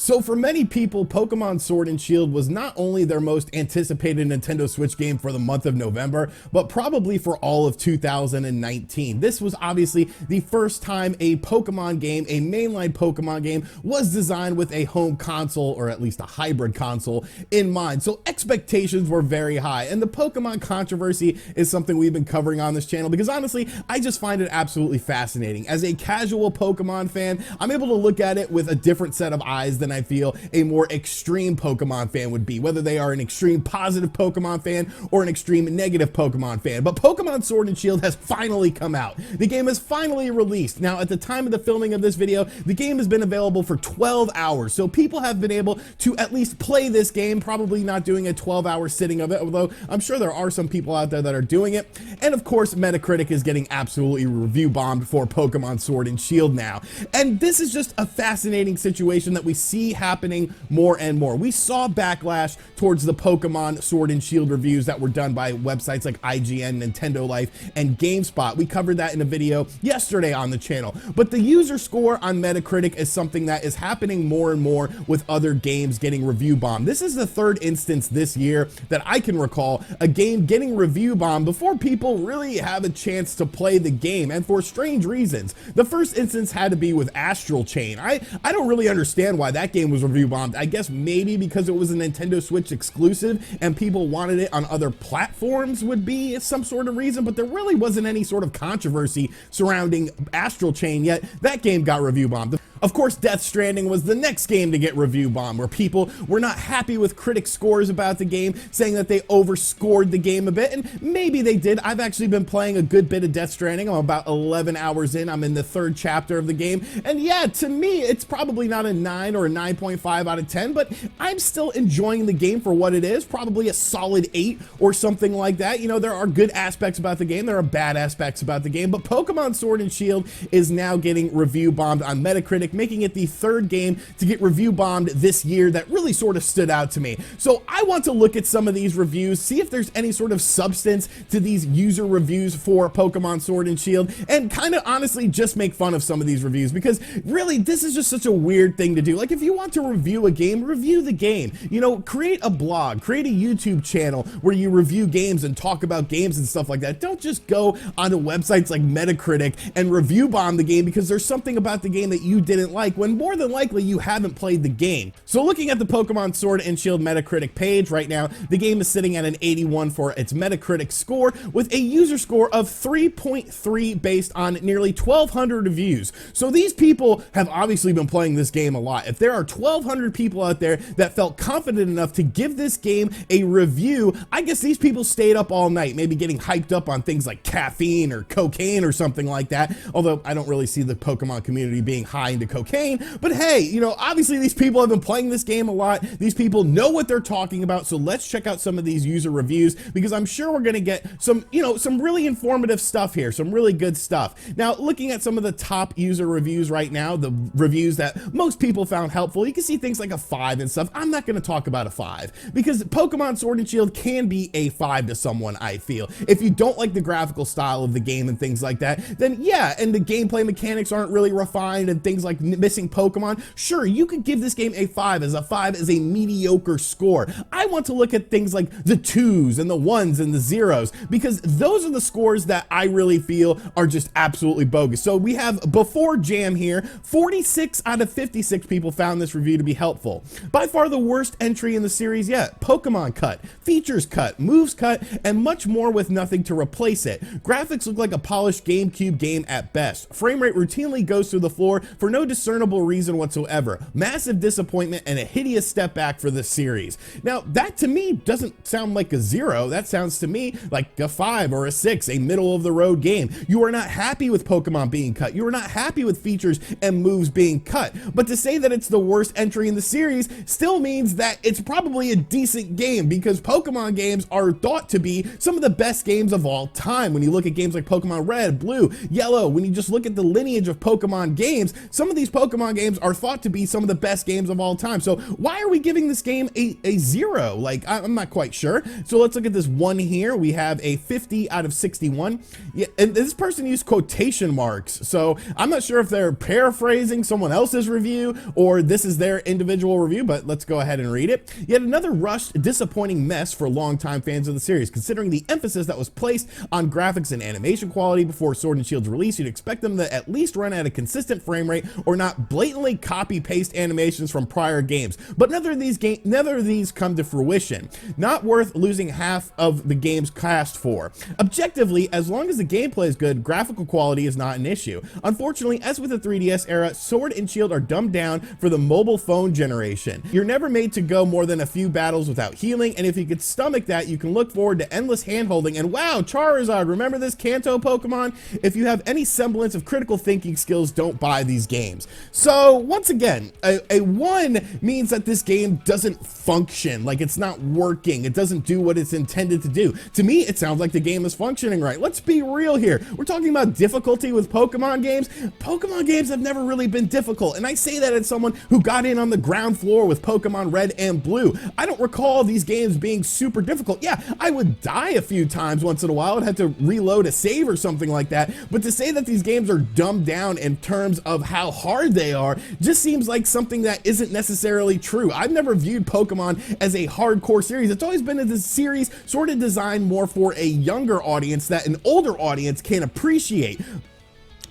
So for many people, Pokemon Sword and Shield was not only their most anticipated Nintendo Switch game for the month of November, but probably for all of 2019. This was obviously the first time a Pokemon game, a mainline Pokemon game, was designed with a home console, or at least a hybrid console, in mind. So expectations were very high, and the Pokemon controversy is something we've been covering on this channel because honestly, I just find it absolutely fascinating. As a casual Pokemon fan, I'm able to look at it with a different set of eyes than I feel a more extreme Pokemon fan would be, whether they are an extreme positive Pokemon fan or an extreme negative Pokemon fan. But Pokemon Sword and Shield has finally come out. The game is finally released. Now, at the time of the filming of this video, the game has been available for 12 hours, so people have been able to at least play this game, probably not doing a 12-hour sitting of it, although I'm sure there are some people out there that are doing it. And of course, Metacritic is getting absolutely review bombed for Pokemon Sword and Shield now. And this is just a fascinating situation that we see happening more and more. We saw backlash towards the Pokemon Sword and Shield reviews that were done by websites like IGN, Nintendo Life, and GameSpot. We covered that in a video yesterday on the channel. But the user score on Metacritic is something that is happening more and more with other games getting review bombed. This is the third instance this year that I can recall a game getting review bombed before people really have a chance to play the game, and for strange reasons. The first instance had to be with Astral Chain. I don't really understand why that game was review bombed. I guess maybe because it was a Nintendo Switch exclusive and people wanted it on other platforms would be some sort of reason, but there really wasn't any sort of controversy surrounding Astral Chain, yet that game got review bombed. Of course, Death Stranding was the next game to get review bombed, where people were not happy with critic scores about the game, saying that they overscored the game a bit, and maybe they did. I've actually been playing a good bit of Death Stranding. I'm about 11 hours in. I'm in the third chapter of the game, and yeah, to me, it's probably not a 9 or a 9.5 out of 10, but I'm still enjoying the game for what it is, probably a solid 8 or something like that. You know, there are good aspects about the game, there are bad aspects about the game, but Pokemon Sword and Shield is now getting review bombed on Metacritic, making it the third game to get review bombed this year that really sort of stood out to me. So I want to look at some of these reviews, see if there's any sort of substance to these user reviews for Pokemon Sword and Shield, and kind of honestly just make fun of some of these reviews, because really this is just such a weird thing to do. Like, if you want to review a game, review the game. You know, create a blog, create a YouTube channel where you review games and talk about games and stuff like that. Don't just go onto websites like Metacritic and review bomb the game because there's something about the game that you didn't like, when more than likely you haven't played the game. So looking at the Pokemon Sword and Shield Metacritic page right now, the game is sitting at an 81 for its Metacritic score, with a user score of 3.3 based on nearly 1,200 reviews. So these people have obviously been playing this game a lot. If there are 1,200 people out there that felt confident enough to give this game a review, I guess these people stayed up all night, maybe getting hyped up on things like caffeine or cocaine or something like that, although I don't really see the Pokemon community being high into cocaine. But hey, you know, obviously these people have been playing this game a lot. These people know what they're talking about. So let's check out some of these user reviews, because I'm sure we're going to get some, you know, some really informative stuff here, some really good stuff. Now, looking at some of the top user reviews right now, the reviews that most people found helpful, you can see things like a 5 and stuff. I'm not going to talk about a 5 because Pokemon Sword and Shield can be a 5 to someone, I feel. If you don't like the graphical style of the game and things like that, then yeah, and the gameplay mechanics aren't really refined and things like missing Pokemon, sure, you could give this game a 5, as a 5 is a mediocre score. I want to look at things like the 2s and the 1s and the 0s, because those are the scores that I really feel are just absolutely bogus. So we have Before Jam here, 46 out of 56 people found this review to be helpful. By far the worst entry in the series yet. Pokemon cut, features cut, moves cut, and much more with nothing to replace it. Graphics look like a polished GameCube game at best. Frame rate routinely goes through the floor for no discernible reason whatsoever. Massive disappointment and a hideous step back for this series. Now, that to me doesn't sound like a 0. That sounds to me like a 5 or a 6, a middle of the road game. You are not happy with Pokemon being cut. You are not happy with features and moves being cut. But to say that it's the worst entry in the series still means that it's probably a decent game, because Pokemon games are thought to be some of the best games of all time. When you look at games like Pokemon Red, Blue, Yellow, when you just look at the lineage of Pokemon games, some of of these Pokemon games are thought to be some of the best games of all time. So why are we giving this game a 0? Like, I'm not quite sure. So let's look at this one here. We have a 50 out of 61. Yeah, and this person used quotation marks. So I'm not sure if they're paraphrasing someone else's review or this is their individual review, but let's go ahead and read it. Yet another rushed, disappointing mess for longtime fans of the series. Considering the emphasis that was placed on graphics and animation quality before Sword and Shield's release, you'd expect them to at least run at a consistent frame rate or not blatantly copy-paste animations from prior games. But neither of these come to fruition. Not worth losing half of the game's cast for. Objectively, as long as the gameplay is good, graphical quality is not an issue. Unfortunately, as with the 3DS era, Sword and Shield are dumbed down for the mobile phone generation. You're never made to go more than a few battles without healing, and if you could stomach that, you can look forward to endless handholding. And wow, Charizard, remember this Kanto Pokemon? If you have any semblance of critical thinking skills, don't buy these games. So once again, a 1 means that this game doesn't function, like it's not working, it doesn't do what it's intended to do. To me, it sounds like the game is functioning right. Let's be real here. We're talking about difficulty with Pokemon games. Pokemon games have never really been difficult, and I say that as someone who got in on the ground floor with Pokemon Red and Blue. I don't recall these games being super difficult. Yeah, I would die a few times once in a while and have to reload a save or something like that, but to say that these games are dumbed down in terms of how hard they are just seems like something that isn't necessarily true. I've never viewed Pokemon as a hardcore series. It's always been a series sort of designed more for a younger audience that an older audience can appreciate.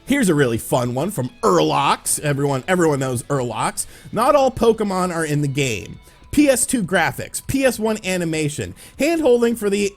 Here's a really fun one from Urlox. Everyone knows Urlox. Not all Pokemon are in the game. PS2 graphics, PS1 animation, hand-holding for the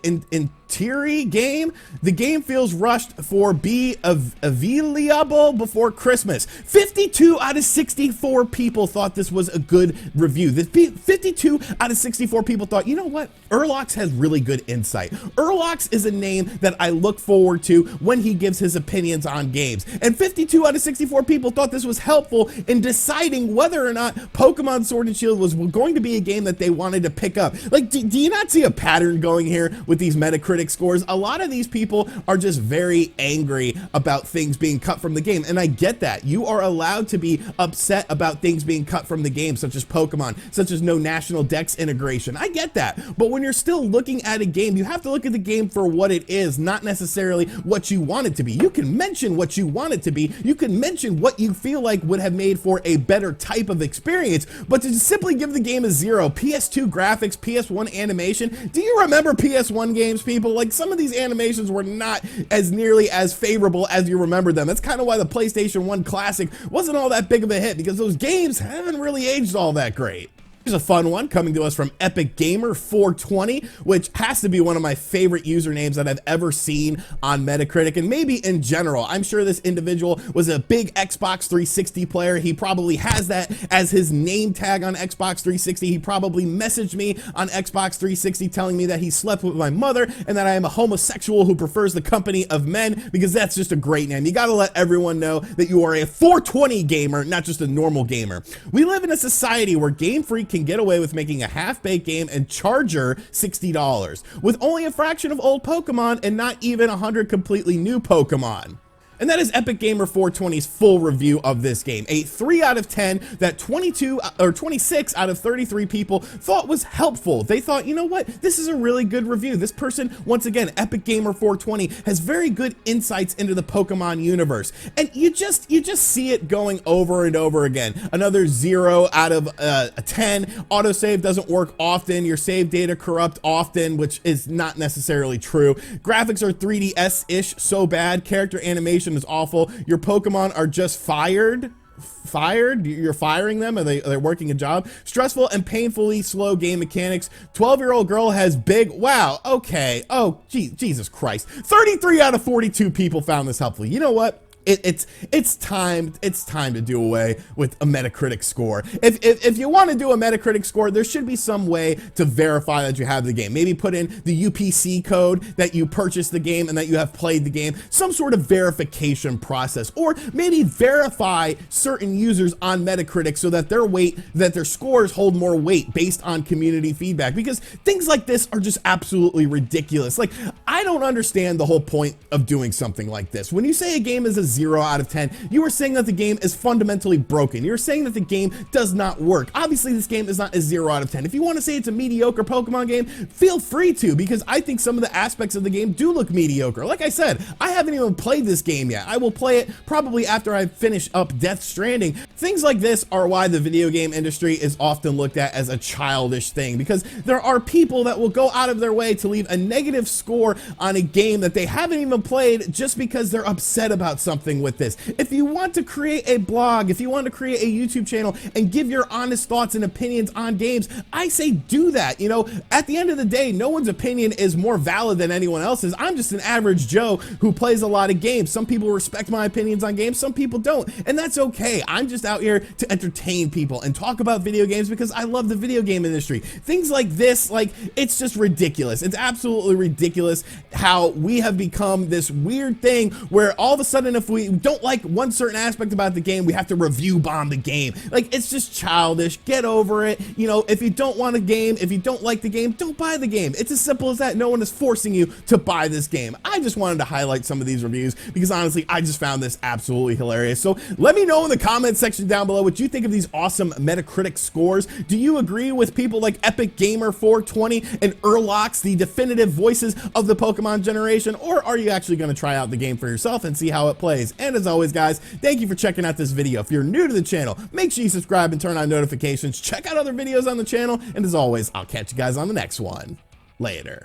Tiri game. The game feels rushed for be available before Christmas. 52 out of 64 people thought this was a good review. 52 out of 64 people thought, you know what? Urlox has really good insight. Urlox is a name that I look forward to when he gives his opinions on games. And 52 out of 64 people thought this was helpful in deciding whether or not Pokemon Sword and Shield was going to be a game that they wanted to pick up. Like, do you not see a pattern going here with these Metacritic scores? A lot of these people are just very angry about things being cut from the game, and I get that. You are allowed to be upset about things being cut from the game, such as Pokemon, such as no National Dex integration. I get that, but when you're still looking at a game, you have to look at the game for what it is, not necessarily what you want it to be. You can mention what you want it to be, you can mention what you feel like would have made for a better type of experience, but to simply give the game a 0, PS2 graphics, PS1 animation, do you remember PS1 games, people? Like, some of these animations were not as nearly as favorable as you remember them. That's kind of why the PlayStation 1 Classic wasn't all that big of a hit, because those games haven't really aged all that great. Here's a fun one coming to us from Epic Gamer 420, which has to be one of my favorite usernames that I've ever seen on Metacritic, and maybe in general. I'm sure this individual was a big Xbox 360 player. He probably has that as his name tag on Xbox 360. He probably messaged me on Xbox 360 telling me that he slept with my mother and that I am a homosexual who prefers the company of men, because that's just a great name. You gotta let everyone know that you are a 420 gamer, not just a normal gamer. We live in a society where Game Freak can get away with making a half-baked game and charge her $60 with only a fraction of old Pokemon and not even 100 completely new Pokemon. And that is Epic Gamer 420's full review of this game. A 3 out of 10 that 26 out of 33 people thought was helpful. They thought, you know what, this is a really good review. This person, once again, Epic Gamer 420, has very good insights into the Pokemon universe. And you just see it going over and over again. Another 0 out of 10. Autosave doesn't work often. Your save data corrupt often, which is not necessarily true. Graphics are 3DS-ish, so bad. Character animation is awful. Your Pokemon are just fired. You're firing them? Are they working a job? Stressful and painfully slow game mechanics. 12-year-old girl has big, wow, okay, oh Jesus Christ. 33 out of 42 people found this helpful. You know what? It's time to do away with a Metacritic score. If you want to do a Metacritic score, there should be some way to verify that you have the game. Maybe put in the UPC code that you purchased the game and that you have played the game, some sort of verification process, or maybe verify certain users on Metacritic so that their scores hold more weight based on community feedback, because things like this are just absolutely ridiculous. Like, I don't understand the whole point of doing something like this. When you say a game is a 0 out of 10. You are saying that the game is fundamentally broken. You're saying that the game does not work. Obviously, this game is not a 0 out of 10. If you want to say it's a mediocre Pokemon game, feel free to, because I think some of the aspects of the game do look mediocre. Like I said, I haven't even played this game yet. I will play it probably after I finish up Death Stranding. Things like this are why the video game industry is often looked at as a childish thing, because there are people that will go out of their way to leave a negative score on a game that they haven't even played just because they're upset about something with this. If you want to create a blog, if you want to create a YouTube channel and give your honest thoughts and opinions on games, I say do that. You know, at the end of the day, no one's opinion is more valid than anyone else's. I'm just an average Joe who plays a lot of games. Some people respect my opinions on games, some people don't, and that's okay. I'm just out here to entertain people and talk about video games because I love the video game industry. Things like this, like, it's just ridiculous. It's absolutely ridiculous how we have become this weird thing where all of a sudden, if we don't like one certain aspect about the game, we have to review bomb the game. Like, it's just childish. Get over it. You know, if you don't want a game, if you don't like the game, don't buy the game. It's as simple as that. No one is forcing you to buy this game. I just wanted to highlight some of these reviews because honestly, I just found this absolutely hilarious. So let me know in the comment section down below what you think of these awesome Metacritic scores. Do you agree with people like Epic Gamer 420 and Urlox, the definitive voices of the Pokemon generation, or are you actually going to try out the game for yourself and see how it plays? And as always, guys, thank you for checking out this video. If you're new to the channel, make sure you subscribe and turn on notifications. Check out other videos on the channel, and as always, I'll catch you guys on the next one. Later.